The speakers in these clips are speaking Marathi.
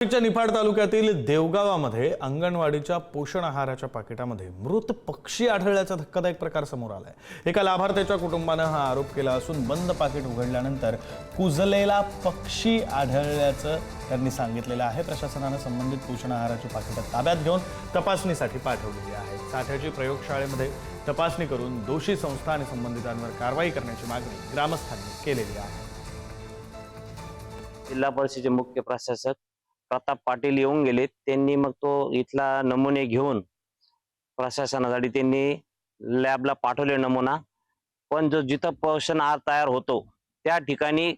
निफाड तालुक्यातील देवगावामध्ये अंगणवाडीच्या पोषण आहाराच्या पाकिटामध्ये मृत पक्षी आढळल्याचा धक्कादायक प्रकार समोर आलाय। एका लाभार्थ्याच्या कुटुंबाने हा आरोप केला असून बंद पाकिट उघडल्यानंतर कुजलेला पक्षी आढळल्याचं त्यांनी सांगितलेलं आहे। प्रशासनाने संबंधित पोषण आहाराची पाकिटं ताब्यात घेऊन तपासणीसाठी पाठवलेली आहे। साठ्याची प्रयोगशाळेमध्ये तपासणी करून दोषी संस्था आणि संबंधितांवर कारवाई करण्याची मागणी ग्रामस्थांनी केलेली आहे। जिल्हा परिषदेचे मुख्य प्रशासक प्रताप पाटील येऊन गेले। त्यांनी मग तो इथला नमुने घेऊन प्रशासनासाठी त्यांनी लॅबला पाठवले नमुना। पण जो जिथं पोषण आहार तयार होतो त्या ठिकाणी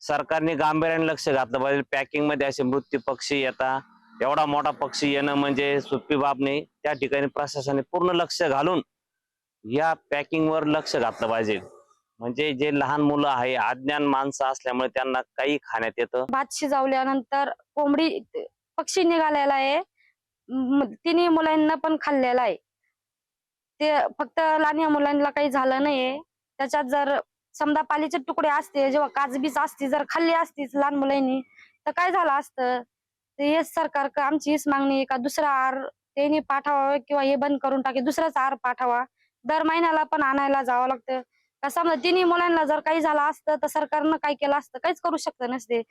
सरकारने गांभीर्याने लक्ष घातलं पाहिजे। पॅकिंग मध्ये असे मृत्यू पक्षी येतात, एवढा मोठा पक्षी येणं म्हणजे सोपी बाब नाही। त्या ठिकाणी प्रशासनाने पूर्ण लक्ष घालून या पॅकिंग वर लक्ष घातलं पाहिजे। म्हणजे जे लहान मुलं आहे, अज्ञान माणसं असल्यामुळे त्यांना काही खाण्यात येतं। भात शिजवल्यानंतर कोंबडी पक्षी निघालेला आहे, तिन्ही मुलांना पण खाल्लेला आहे। ते फक्त लहान मुलांना काही झालं नाहीये। त्याच्यात जर समजा पालीचे तुकडे असते, जेव्हा काजबीज असते, जर खाल्ली असतीच लहान मुलांनी तर काय झालं असतं। ते हेच सरकार आमची हीच मागणी का दुसरा आहार त्यांनी पाठवावा किंवा हे बंद करून टाके, दुसराच आहार पाठवा। दर महिन्याला पण आणायला जावं लागतं। समजा तिन्ही मुलांना जर काही झालं असतं तर सरकारनं काय केलं असतं, काहीच करू शकत नसते।